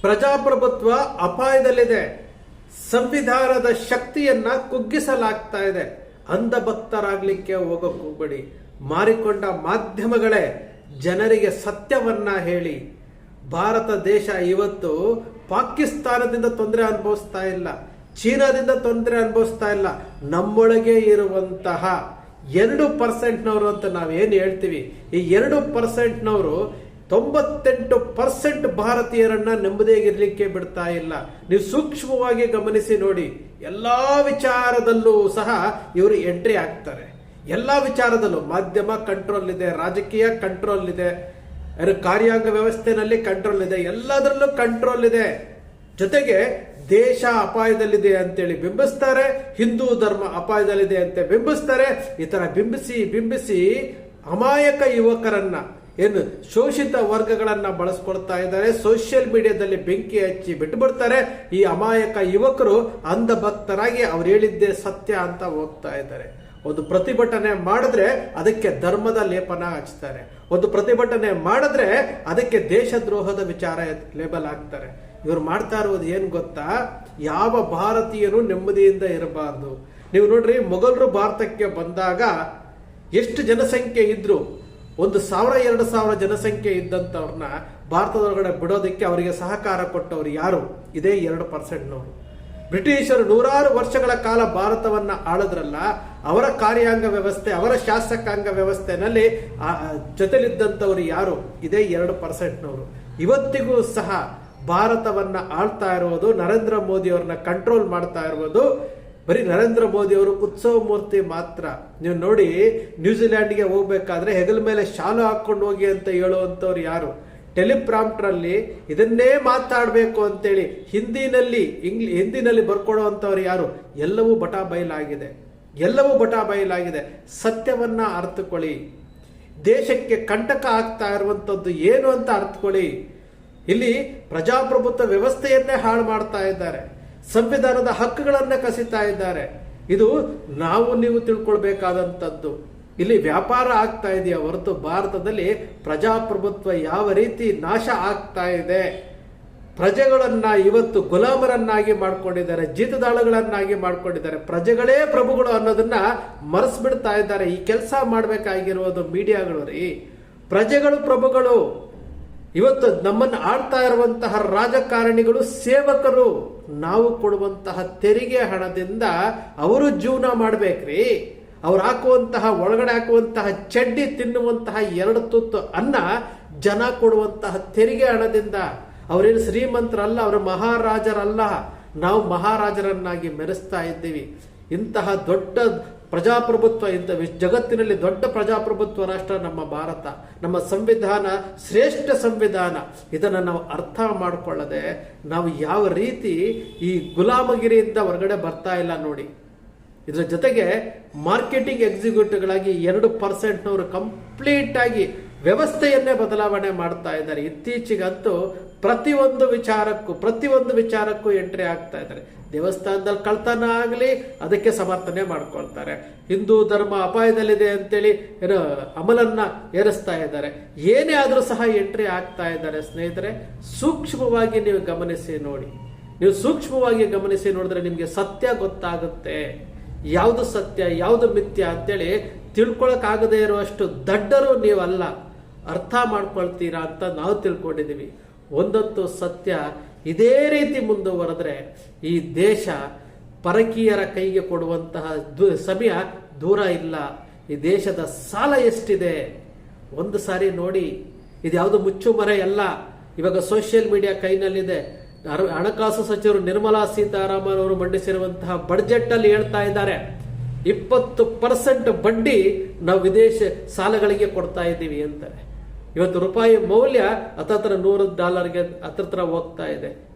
ಪ್ರಜಾಪ್ರಭುತ್ವ ಅಪಾಯದಲ್ಲಿದೆ. ಸಂವಿಧಾನದ ಶಕ್ತಿಯನ್ನ ಕುಗ್ಗಿಸಲಾಗ್ತಾ ಇದೆ. ಅಂಧಭಕ್ತರಾಗ್ಲಿಕ್ಕೆ ಹೋಗಕ್ಕೆ ಹೋಗಬೇಡಿ. ಮಾರಿಕೊಂಡ ಮಾಧ್ಯಮಗಳೇ ಜನರಿಗೆ ಸತ್ಯವನ್ನ ಹೇಳಿ. ಭಾರತ ದೇಶ ಇವತ್ತು ಪಾಕಿಸ್ತಾನದಿಂದ ತೊಂದರೆ ಅನುಭವಿಸ್ತಾ ಇಲ್ಲ, ಚೀನಾದಿಂದ ತೊಂದರೆ ಅನುಭವಿಸ್ತಾ ಇಲ್ಲ. ನಮ್ಮೊಳಗೆ ಇರುವಂತಹ 2% ಅಂತ ನಾವೇನು ಹೇಳ್ತೀವಿ, ಈ 2%ನವರು 98% ಭಾರತೀಯರನ್ನ ನೆಮ್ಮದಿಯಾಗಿರ್ಲಿಕ್ಕೆ ಬಿಡ್ತಾ ಇಲ್ಲ. ನೀವು ಸೂಕ್ಷ್ಮವಾಗಿ ಗಮನಿಸಿ ನೋಡಿ. ಎಲ್ಲಾ ವಿಚಾರದಲ್ಲೂ ಸಹ ಇವರು ಎಂಟ್ರಿ ಆಗ್ತಾರೆ. ಎಲ್ಲಾ ವಿಚಾರದಲ್ಲೂ ಮಾಧ್ಯಮ ಕಂಟ್ರೋಲ್ ಇದೆ, ರಾಜಕೀಯ ಕಂಟ್ರೋಲ್ ಇದೆ, ಕಾರ್ಯಾಂಗ ವ್ಯವಸ್ಥೆನಲ್ಲಿ ಕಂಟ್ರೋಲ್ ಇದೆ, ಎಲ್ಲದರಲ್ಲೂ ಕಂಟ್ರೋಲ್ ಇದೆ. ಜೊತೆಗೆ ದೇಶ ಅಪಾಯದಲ್ಲಿದೆ ಅಂತೇಳಿ ಬಿಂಬಿಸ್ತಾರೆ, ಹಿಂದೂ ಧರ್ಮ ಅಪಾಯದಲ್ಲಿದೆ ಅಂತ ಬಿಂಬಿಸ್ತಾರೆ. ಈ ತರ ಬಿಂಬಿಸಿ ಅಮಾಯಕ ಯುವಕರನ್ನ, ಏನು ಶೋಷಿತ ವರ್ಗಗಳನ್ನ ಬಳಸ್ಕೊಳ್ತಾ ಇದ್ದಾರೆ. ಸೋಷಿಯಲ್ ಮೀಡಿಯಾದಲ್ಲಿ ಬೆಂಕಿ ಹಚ್ಚಿ ಬಿಟ್ಟುಬಿಡ್ತಾರೆ. ಈ ಅಮಾಯಕ ಯುವಕರು ಅಂಧಭಕ್ತರಾಗಿ ಅವ್ರು ಹೇಳಿದ್ದೇ ಸತ್ಯ ಅಂತ ಹೋಗ್ತಾ ಇದ್ದಾರೆ. ಒಂದು ಪ್ರತಿಭಟನೆ ಮಾಡಿದ್ರೆ ಅದಕ್ಕೆ ಧರ್ಮದ ಲೇಪನ ಹಚ್ತಾರೆ. ಒಂದು ಪ್ರತಿಭಟನೆ ಮಾಡಿದ್ರೆ ಅದಕ್ಕೆ ದೇಶದ್ರೋಹದ ವಿಚಾರ ಲೇಬಲ್ ಹಾಕ್ತಾರೆ. ಇವರು ಮಾಡ್ತಾ ಇರುವುದು ಏನ್ ಗೊತ್ತಾ? ಯಾವ ಭಾರತೀಯರು ನೆಮ್ಮದಿಯಿಂದ ಇರಬಾರ್ದು. ನೀವು ನೋಡ್ರಿ, ಮೊಘಲರು ಭಾರತಕ್ಕೆ ಬಂದಾಗ ಎಷ್ಟು ಜನಸಂಖ್ಯೆ ಇದ್ರು, 1,000-2,000 ಜನಸಂಖ್ಯೆ ಇದ್ದಂಥವ್ರನ್ನ ಭಾರತದೊಳಗಡೆ ಬಿಡೋದಕ್ಕೆ ಅವರಿಗೆ ಸಹಕಾರ ಕೊಟ್ಟವರು ಯಾರು? ಇದೇ 2%ನವರು. ಬ್ರಿಟಿಷರು 100 ವರ್ಷಗಳ ಕಾಲ ಭಾರತವನ್ನ ಆಳದ್ರಲ್ಲ, ಅವರ ಕಾರ್ಯಾಂಗ ವ್ಯವಸ್ಥೆ, ಅವರ ಶಾಸಕಾಂಗ ವ್ಯವಸ್ಥೆನಲ್ಲಿ ಜೊತೆಲಿದ್ದಂಥವ್ರು ಯಾರು? ಇದೇ 2%ನವರು. ಇವತ್ತಿಗೂ ಸಹ ಭಾರತವನ್ನ ಆಳ್ತಾ ಇರುವುದು, ನರೇಂದ್ರ ಮೋದಿ ಅವ್ರನ್ನ ಕಂಟ್ರೋಲ್ ಮಾಡ್ತಾ ಇರುವುದು ಬರೀ ನರೇಂದ್ರ ಮೋದಿ ಅವರು ಉತ್ಸವ ಮೂರ್ತಿ ಮಾತ್ರ. ನೀವು ನೋಡಿ, ನ್ಯೂಜಿಲ್ಯಾಂಡ್ಗೆ ಹೋಗ್ಬೇಕಾದ್ರೆ ಹೆಗಲ ಮೇಲೆ ಶಾಲು ಹಾಕೊಂಡು ಹೋಗಿ ಅಂತ ಹೇಳುವಂಥವ್ರು ಯಾರು? ಟೆಲಿಪ್ರಾಂಪ್ಟರ್ ಅಲ್ಲಿ ಇದನ್ನೇ ಮಾತಾಡಬೇಕು ಅಂತೇಳಿ ಹಿಂದಿನಲ್ಲಿ ಬರ್ಕೊಡುವಂಥವ್ರು ಯಾರು? ಎಲ್ಲವೂ ಬಟಾಬಯಲಾಗಿದೆ. ಸತ್ಯವನ್ನ ಅರ್ಥಕೊಳ್ಳಿ. ದೇಶಕ್ಕೆ ಕಂಟಕ ಆಗ್ತಾ ಇರುವಂತದ್ದು ಏನು ಅಂತ ಅರ್ಥಕೊಳ್ಳಿ. ಇಲ್ಲಿ ಪ್ರಜಾಪ್ರಭುತ್ವ ವ್ಯವಸ್ಥೆಯನ್ನೇ ಹಾಳು ಮಾಡ್ತಾ ಇದ್ದಾರೆ, ಸಂವಿಧಾನದ ಹಕ್ಕುಗಳನ್ನ ಕಸಿತಾ ಇದ್ದಾರೆ. ಇದು ನೀವು ತಿಳ್ಕೊಳ್ಬೇಕಾದಂಥದ್ದು. ಇಲ್ಲಿ ವ್ಯಾಪಾರ ಆಗ್ತಾ ಇದೆಯಾ ಹೊರತು ಭಾರತದಲ್ಲಿ ಪ್ರಜಾಪ್ರಭುತ್ವ ಯಾವ ರೀತಿ ನಾಶ ಆಗ್ತಾ ಇದೆ. ಪ್ರಜೆಗಳನ್ನ ಇವತ್ತು ಗುಲಾಮರನ್ನಾಗಿ ಮಾಡ್ಕೊಂಡಿದ್ದಾರೆ, ಜೀತದಾಳುಗಳನ್ನಾಗಿ ಮಾಡ್ಕೊಂಡಿದ್ದಾರೆ. ಪ್ರಜೆಗಳೇ ಪ್ರಭುಗಳು ಅನ್ನೋದನ್ನ ಮರೆಸ್ಬಿಡ್ತಾ ಇದ್ದಾರೆ. ಈ ಕೆಲಸ ಮಾಡಬೇಕಾಗಿರುವುದು ಮೀಡಿಯಾಗಳು ರೀ. ಪ್ರಜೆಗಳು ಪ್ರಭುಗಳು. ಇವತ್ತು ನಮ್ಮನ್ನು ಆಳ್ತಾ ಇರುವಂತಹ ರಾಜಕಾರಣಿಗಳು ಸೇವಕರು. ನಾವು ಕೊಡುವಂತಹ ತೆರಿಗೆ ಹಣದಿಂದ ಅವರು ಜೀವನ ಮಾಡ್ಬೇಕ್ರಿ. ಅವ್ರು ಒಳಗಡೆ ಹಾಕುವಂತಹ ಚಡ್ಡಿ ತಿನ್ನುವಂತಹ 2 ತುತ್ತು ಅನ್ನ ಜನ ಕೊಡುವಂತಹ ತೆರಿಗೆ ಹಣದಿಂದ. ಅವರೇನು ಶ್ರೀಮಂತರಲ್ಲ, ಅವರು ಮಹಾರಾಜರಲ್ಲ. ನಾವು ಮಹಾರಾಜರನ್ನಾಗಿ ಮೆರೆಸ್ತಾ ಇದ್ದೀವಿ. ಇಂತಹ ದೊಡ್ಡ ಪ್ರಜಾಪ್ರಭುತ್ವ, ಜಗತ್ತಿನಲ್ಲಿ ದೊಡ್ಡ ಪ್ರಜಾಪ್ರಭುತ್ವ ರಾಷ್ಟ್ರ ನಮ್ಮ ಭಾರತ. ನಮ್ಮ ಸಂವಿಧಾನ ಶ್ರೇಷ್ಠ ಸಂವಿಧಾನ. ಇದನ್ನು ನಾವು ಅರ್ಥ ಮಾಡಿಕೊಳ್ಳದೆ ನಾವು ಯಾವ ರೀತಿ ಈ ಗುಲಾಮಗಿರಿಯಿಂದ ಹೊರಗಡೆ ಬರ್ತಾ ಇಲ್ಲ ನೋಡಿ. ಇದರ ಜೊತೆಗೆ ಮಾರ್ಕೆಟಿಂಗ್ ಎಕ್ಸಿಕ್ಯೂಟಿವ್ಗಳಾಗಿ 2%ನವರು ಕಂಪ್ಲೀಟ್ ಆಗಿ ವ್ಯವಸ್ಥೆಯನ್ನೇ ಬದಲಾವಣೆ ಮಾಡ್ತಾ ಇದ್ದಾರೆ. ಇತ್ತೀಚೆಗಂತೂ ಪ್ರತಿಯೊಂದು ವಿಚಾರಕ್ಕೂ ಎಂಟ್ರಿ ಆಗ್ತಾ ಇದ್ದಾರೆ. ದೇವಸ್ಥಾನದಲ್ಲಿ ಕಳ್ತನ ಆಗಲಿ ಅದಕ್ಕೆ ಸಮರ್ಥನೆ ಮಾಡ್ಕೊಳ್ತಾರೆ. ಹಿಂದೂ ಧರ್ಮ ಅಪಾಯದಲ್ಲಿದೆ ಅಂತೇಳಿ ಅಮಲನ್ನ ಏರಿಸ್ತಾ ಇದ್ದಾರೆ. ಏನೇ ಆದರೂ ಸಹ ಎಂಟ್ರಿ ಆಗ್ತಾ ಇದ್ದಾರೆ. ಸ್ನೇಹಿತರೆ, ಸೂಕ್ಷ್ಮವಾಗಿ ನೀವು ಗಮನಿಸಿ ನೋಡಿ. ನೀವು ಸೂಕ್ಷ್ಮವಾಗಿ ಗಮನಿಸಿ ನೋಡಿದ್ರೆ ನಿಮಗೆ ಸತ್ಯ ಗೊತ್ತಾಗುತ್ತೆ. ಯಾವುದು ಸತ್ಯ ಯಾವುದು ಮಿಥ್ಯ ಅಂತೇಳಿ ತಿಳ್ಕೊಳಕ್ಕಾಗದೇ ಇರುವಷ್ಟು ದಡ್ಡರು ನೀವಲ್ಲ. ಅರ್ಥ ಮಾಡ್ಕೊಳ್ತೀರಾ ಅಂತ ನಾವು ತಿಳ್ಕೊಂಡಿದ್ದೀವಿ. ಒಂದಂತೂ ಸತ್ಯ, ಇದೇ ರೀತಿ ಮುಂದುವರೆದ್ರೆ ಈ ದೇಶ ಪರಕೀಯರ ಕೈಗೆ ಕೊಡುವಂತಹ ಸಮಯ ದೂರ ಇಲ್ಲ. ಈ ದೇಶದ ಸಾಲ ಎಷ್ಟಿದೆ ಒಂದು ಸಾರಿ ನೋಡಿ. ಇದು ಯಾವುದು ಮುಚ್ಚುಮರೆ ಅಲ್ಲ. ಇವಾಗ ಸೋಷಿಯಲ್ ಮೀಡಿಯಾ ಕೈನಲ್ಲಿದೆ. ಹಣಕಾಸು ಸಚಿವರು ನಿರ್ಮಲಾ ಸೀತಾರಾಮನ್ ಅವರು ಮಂಡಿಸಿರುವಂತಹ ಬಡ್ಜೆಟ್ ಅಲ್ಲಿ ಹೇಳ್ತಾ ಇದ್ದಾರೆ 20% ಬಡ್ಡಿ ನಾವು ವಿದೇಶ ಸಾಲಗಳಿಗೆ ಕೊಡ್ತಾ ಇದ್ದೀವಿ ಅಂತಾರೆ. ಇವತ್ತು ರೂಪಾಯಿ ಮೌಲ್ಯ ಹತ್ತತ್ರ $100 ಹತ್ರ ಹೋಗ್ತಾ ಇದೆ.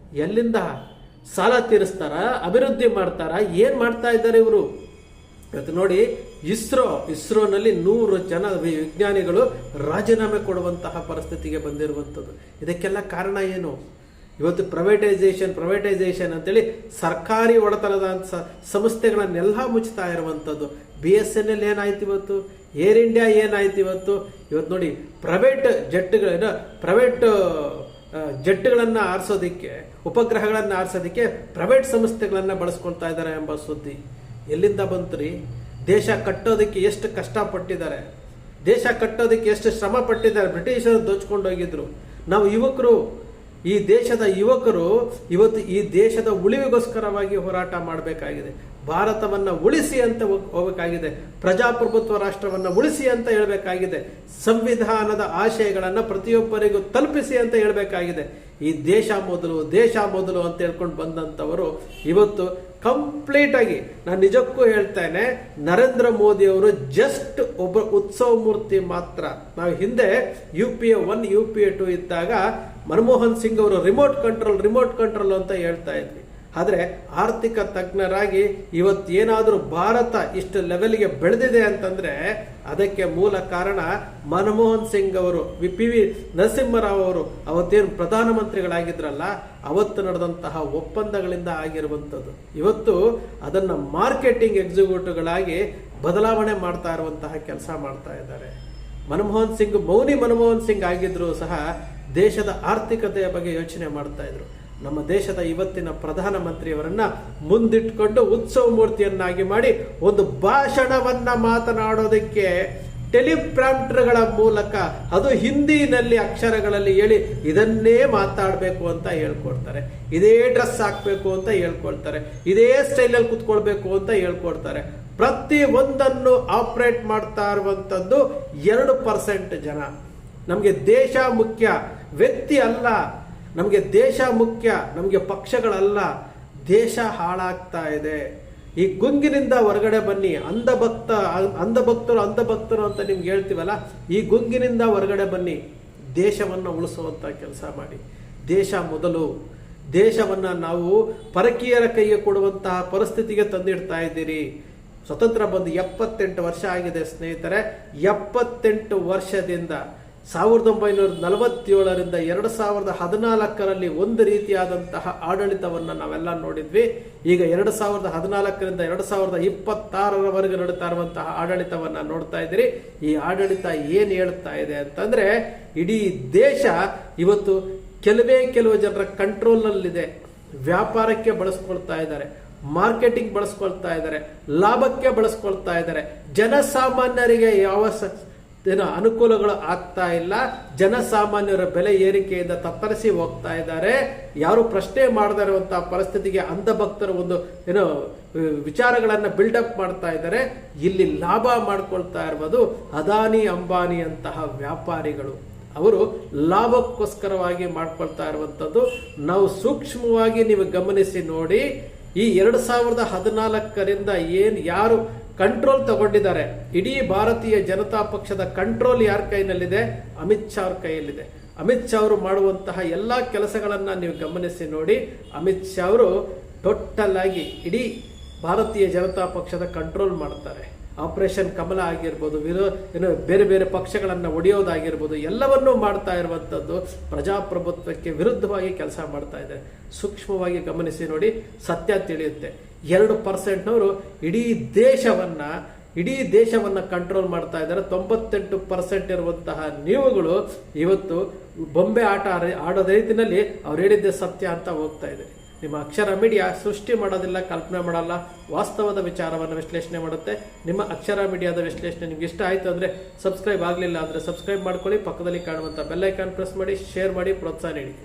ಎಲ್ಲಿಂದ ಸಾಲ ತೀರಿಸ್ತಾರ? ಅಭಿವೃದ್ಧಿ ಮಾಡ್ತಾರ? ಏನ್ ಮಾಡ್ತಾ ಇದ್ದಾರೆ ಇವರು? ಇವತ್ತು ನೋಡಿ, ಇಸ್ರೋನಲ್ಲಿ 100 ಜನ ವಿಜ್ಞಾನಿಗಳು ರಾಜೀನಾಮೆ ಕೊಡುವಂತಹ ಪರಿಸ್ಥಿತಿಗೆ ಬಂದಿರುವಂಥದ್ದು. ಇದಕ್ಕೆಲ್ಲ ಕಾರಣ ಏನು? ಇವತ್ತು ಪ್ರೈವೇಟೈಸೇಷನ್ ಅಂತೇಳಿ ಸರ್ಕಾರಿ ಒಡೆತನದ ಸಂಸ್ಥೆಗಳನ್ನೆಲ್ಲ ಮುಚ್ತಾ ಇರುವಂಥದ್ದು. BSNL ಏನಾಯ್ತು ಇವತ್ತು? ಏರ್ ಇಂಡಿಯಾ ಏನಾಯ್ತು ಇವತ್ತು? ಇವತ್ತು ನೋಡಿ, ಪ್ರೈವೇಟ್ ಜೆಟ್ಗಳನ್ನು ಆರಿಸೋದಿಕ್ಕೆ, ಉಪಗ್ರಹಗಳನ್ನು ಆರಿಸೋದಿಕ್ಕೆ ಪ್ರೈವೇಟ್ ಸಂಸ್ಥೆಗಳನ್ನು ಬಳಸ್ಕೊಳ್ತಾ ಇದ್ದಾರೆ ಎಂಬ ಸುದ್ದಿ ಎಲ್ಲಿಂದ ಬಂತ್ರಿ? ದೇಶ ಕಟ್ಟೋದಕ್ಕೆ ಎಷ್ಟು ಕಷ್ಟಪಟ್ಟಿದ್ದಾರೆ, ದೇಶ ಕಟ್ಟೋದಕ್ಕೆ ಎಷ್ಟು ಶ್ರಮ ಪಟ್ಟಿದ್ದಾರೆ. ಬ್ರಿಟಿಷರು ದೋಚ್ಕೊಂಡು ಹೋಗಿದ್ರು. ನಾವು ಯುವಕರು, ಈ ದೇಶದ ಯುವಕರು ಇವತ್ತು ಈ ದೇಶದ ಉಳಿವಿಗೋಸ್ಕರವಾಗಿ ಹೋರಾಟ ಮಾಡಬೇಕಾಗಿದೆ. ಭಾರತವನ್ನ ಉಳಿಸಿ ಅಂತ ಹೋಗಬೇಕಾಗಿದೆ. ಪ್ರಜಾಪ್ರಭುತ್ವ ರಾಷ್ಟ್ರವನ್ನ ಉಳಿಸಿ ಅಂತ ಹೇಳಬೇಕಾಗಿದೆ. ಸಂವಿಧಾನದ ಆಶಯಗಳನ್ನ ಪ್ರತಿಯೊಬ್ಬರಿಗೂ ತಲುಪಿಸಿ ಅಂತ ಹೇಳಬೇಕಾಗಿದೆ. ಈ ದೇಶ ಮೊದಲು, ದೇಶ ಮೊದಲು ಅಂತ ಹೇಳ್ಕೊಂಡು ಬಂದಂತವರು ಇವತ್ತು ಕಂಪ್ಲೀಟ್ ಆಗಿ, ನಾನು ನಿಜಕ್ಕೂ ಹೇಳ್ತೇನೆ, ನರೇಂದ್ರ ಮೋದಿ ಅವರು ಜಸ್ಟ್ ಒಬ್ಬ ಉತ್ಸವ ಮೂರ್ತಿ ಮಾತ್ರ. ನಾವು ಹಿಂದೆ UPA 1 UPA 2 ಇದ್ದಾಗ ಮನಮೋಹನ್ ಸಿಂಗ್ ಅವರು ರಿಮೋಟ್ ಕಂಟ್ರೋಲ್ ಅಂತ ಹೇಳ್ತಾ ಇದ್ವಿ. ಆದರೆ ಆರ್ಥಿಕ ತಜ್ಞರಾಗಿ ಇವತ್ತೇನಾದರೂ ಭಾರತ ಇಷ್ಟು ಲೆವೆಲ್ಗೆ ಬೆಳೆದಿದೆ ಅಂತಂದ್ರೆ ಅದಕ್ಕೆ ಮೂಲ ಕಾರಣ ಮನಮೋಹನ್ ಸಿಂಗ್ ಅವರು, PV ನರಸಿಂಹರಾವ್ ಅವರು ಅವತ್ತೇನು ಪ್ರಧಾನಮಂತ್ರಿಗಳಾಗಿದ್ರಲ್ಲ, ಅವತ್ತು ನಡೆದಂತಹ ಒಪ್ಪಂದಗಳಿಂದ ಆಗಿರುವಂಥದ್ದು. ಇವತ್ತು ಅದನ್ನ ಮಾರ್ಕೆಟಿಂಗ್ ಎಕ್ಸಿಕ್ಯೂಟಿವ್ಗಳಾಗಿ ಬದಲಾವಣೆ ಮಾಡ್ತಾ ಇರುವಂತಹ ಕೆಲಸ ಮಾಡ್ತಾ ಇದ್ದಾರೆ. ಮೌನಿ ಮನಮೋಹನ್ ಸಿಂಗ್ ಆಗಿದ್ರು ಸಹ ದೇಶದ ಆರ್ಥಿಕತೆಯ ಬಗ್ಗೆ ಯೋಚನೆ ಮಾಡ್ತಾ ಇದ್ರು. ನಮ್ಮ ದೇಶದ ಇವತ್ತಿನ ಪ್ರಧಾನಮಂತ್ರಿಯವರನ್ನ ಮುಂದಿಟ್ಕೊಂಡು ಉತ್ಸವ ಮೂರ್ತಿಯನ್ನಾಗಿ ಮಾಡಿ ಒಂದು ಭಾಷಣವನ್ನ ಮಾತನಾಡೋದಕ್ಕೆ ಟೆಲಿಪ್ರಾಂಪ್ಟರ್ಗಳ ಮೂಲಕ, ಅದು ಹಿಂದಿನಲ್ಲಿ ಅಕ್ಷರಗಳಲ್ಲಿ ಹೇಳಿ ಇದನ್ನೇ ಮಾತಾಡಬೇಕು ಅಂತ ಹೇಳ್ಕೊಡ್ತಾರೆ, ಇದೇ ಡ್ರೆಸ್ ಹಾಕ್ಬೇಕು ಅಂತ ಹೇಳ್ಕೊಳ್ತಾರೆ, ಇದೇ ಸ್ಟೈಲಲ್ಲಿ ಕುತ್ಕೊಳ್ಬೇಕು ಅಂತ ಹೇಳ್ಕೊಡ್ತಾರೆ. ಪ್ರತಿ ಒಂದನ್ನು ಆಪರೇಟ್ ಮಾಡ್ತಾ ಇರುವಂತದ್ದು 2% ಜನ. ನಮಗೆ ದೇಶ ಮುಖ್ಯ, ವ್ಯಕ್ತಿ ಅಲ್ಲ. ನಮಗೆ ದೇಶ ಮುಖ್ಯ, ನಮಗೆ ಪಕ್ಷಗಳಲ್ಲ. ದೇಶ ಹಾಳಾಗ್ತಾ ಇದೆ. ಈ ಗುಂಗಿನಿಂದ ಹೊರಗಡೆ ಬನ್ನಿ. ಅಂಧಭಕ್ತರು ಅಂತ ನಿಮ್ಗೆ ಹೇಳ್ತೀವಲ್ಲ, ಈ ಗುಂಗಿನಿಂದ ಹೊರಗಡೆ ಬನ್ನಿ. ದೇಶವನ್ನು ಉಳಿಸುವಂತ ಕೆಲಸ ಮಾಡಿ. ದೇಶ ಮೊದಲು. ದೇಶವನ್ನ ನಾವು ಪರಕೀಯರ ಕೈಗೆ ಕೊಡುವಂತಹ ಪರಿಸ್ಥಿತಿಗೆ ತಂದಿಡ್ತಾ ಇದ್ದೀರಿ. ಸ್ವತಂತ್ರ ಬಂದು 78 ವರ್ಷ ಆಗಿದೆ ಸ್ನೇಹಿತರೆ. 78 ವರ್ಷದಿಂದ 1947ರಿಂದ 2014ರಲ್ಲಿ ಒಂದು ರೀತಿಯಾದಂತಹ ಆಡಳಿತವನ್ನು ನಾವೆಲ್ಲ ನೋಡಿದ್ವಿ. ಈಗ 2014ರಿಂದ 2026ರವರೆಗೆ ನಡೀತಾ ಇರುವಂತಹ ಆಡಳಿತವನ್ನ ನೋಡ್ತಾ ಇದ್ದೀರಿ. ಈ ಆಡಳಿತ ಏನ್ ಹೇಳ್ತಾ ಇದೆ ಅಂತಂದ್ರೆ, ಇಡೀ ದೇಶ ಇವತ್ತು ಕೆಲವು ಜನರ ಕಂಟ್ರೋಲ್ನಲ್ಲಿದೆ. ವ್ಯಾಪಾರಕ್ಕೆ ಬಳಸ್ಕೊಳ್ತಾ ಇದ್ದಾರೆ, ಮಾರ್ಕೆಟಿಂಗ್ ಬಳಸ್ಕೊಳ್ತಾ ಇದ್ದಾರೆ, ಲಾಭಕ್ಕೆ ಬಳಸ್ಕೊಳ್ತಾ ಇದ್ದಾರೆ. ಜನಸಾಮಾನ್ಯರಿಗೆ ಯಾವ ಅನುಕೂಲಗಳು ಆಗ್ತಾ ಇಲ್ಲ. ಜನಸಾಮಾನ್ಯರ ಬೆಲೆ ಏರಿಕೆಯಿಂದ ತತ್ತರಿಸಿ ಹೋಗ್ತಾ ಇದ್ದಾರೆ. ಯಾರು ಪ್ರಶ್ನೆ ಮಾಡದೇ ಇರುವಂತಹ ಪರಿಸ್ಥಿತಿಗೆ ಅಂಧಭಕ್ತರು ಒಂದು ವಿಚಾರಗಳನ್ನ ಬಿಲ್ಡಪ್ ಮಾಡ್ತಾ ಇದ್ದಾರೆ. ಇಲ್ಲಿ ಲಾಭ ಮಾಡ್ಕೊಳ್ತಾ ಇರುವುದು ಅದಾನಿ ಅಂಬಾನಿ ಅಂತಹ ವ್ಯಾಪಾರಿಗಳು. ಅವರು ಲಾಭಕ್ಕೋಸ್ಕರವಾಗಿ ಮಾಡ್ಕೊಳ್ತಾ ಇರುವಂತದ್ದು ನಾವು ಸೂಕ್ಷ್ಮವಾಗಿ ನೀವು ಗಮನಿಸಿ ನೋಡಿ. ಈ 2014ರಿಂದ ಯಾರು ಕಂಟ್ರೋಲ್ ತಗೊಂಡಿದ್ದಾರೆ, ಇಡೀ ಭಾರತೀಯ ಜನತಾ ಪಕ್ಷದ ಕಂಟ್ರೋಲ್ ಯಾರ ಕೈನಲ್ಲಿದೆ? ಅಮಿತ್ ಶಾ ಅವ್ರ ಕೈಯಲ್ಲಿದೆ. ಅಮಿತ್ ಶಾ ಅವರು ಮಾಡುವಂತಹ ಎಲ್ಲಾ ಕೆಲಸಗಳನ್ನ ನೀವು ಗಮನಿಸಿ ನೋಡಿ. ಅಮಿತ್ ಶಾ ಅವರು ಟೋಟಲ್ ಆಗಿ ಇಡೀ ಭಾರತೀಯ ಜನತಾ ಪಕ್ಷದ ಕಂಟ್ರೋಲ್ ಮಾಡ್ತಾರೆ. ಆಪರೇಷನ್ ಕಮಲ ಆಗಿರ್ಬೋದು, ಬೇರೆ ಬೇರೆ ಪಕ್ಷಗಳನ್ನ ಒಡೆಯೋದಾಗಿರ್ಬೋದು, ಎಲ್ಲವನ್ನೂ ಮಾಡ್ತಾ ಇರುವಂತದ್ದು ಪ್ರಜಾಪ್ರಭುತ್ವಕ್ಕೆ ವಿರುದ್ಧವಾಗಿ ಕೆಲಸ ಮಾಡ್ತಾ ಇದೆ. ಸೂಕ್ಷ್ಮವಾಗಿ ಗಮನಿಸಿ ನೋಡಿ, ಸತ್ಯ ತಿಳಿಯುತ್ತೆ. 2%ನವರು ಇಡೀ ದೇಶವನ್ನ ಕಂಟ್ರೋಲ್ ಮಾಡ್ತಾ ಇದ್ದಾರೆ. 98% ಇರುವಂತಹ ನೀವುಗಳು ಇವತ್ತು ಬೊಂಬೆ ಆಟ ಆಡೋದ ರೀತಿಯಲ್ಲಿ ಅವ್ರು ಹೇಳಿದ್ದೆ ಸತ್ಯ ಅಂತ ಹೋಗ್ತಾ ಇದೆ. ನಿಮ್ಮ ಅಕ್ಷರ ಮೀಡಿಯಾ ಸೃಷ್ಟಿ ಮಾಡೋದಿಲ್ಲ, ಕಲ್ಪನೆ ಮಾಡಲ್ಲ, ವಾಸ್ತವದ ವಿಚಾರವನ್ನು ವಿಶ್ಲೇಷಣೆ ಮಾಡುತ್ತೆ. ನಿಮ್ಮ ಅಕ್ಷರ ಮೀಡಿಯಾದ ವಿಶ್ಲೇಷಣೆ ನಿಮ್ಗೆ ಇಷ್ಟ ಆಯ್ತು ಅಂದ್ರೆ ಸಬ್ಸ್ಕ್ರೈಬ್ ಆಗಲಿಲ್ಲ ಅಂದ್ರೆ ಸಬ್ಸ್ಕ್ರೈಬ್ ಮಾಡ್ಕೊಳ್ಳಿ. ಪಕ್ಕದಲ್ಲಿ ಕಾಣುವಂತ ಬೆಲ್ ಐಕಾನ್ ಪ್ರೆಸ್ ಮಾಡಿ, ಶೇರ್ ಮಾಡಿ, ಪ್ರೋತ್ಸಾಹ ನೀಡಿ.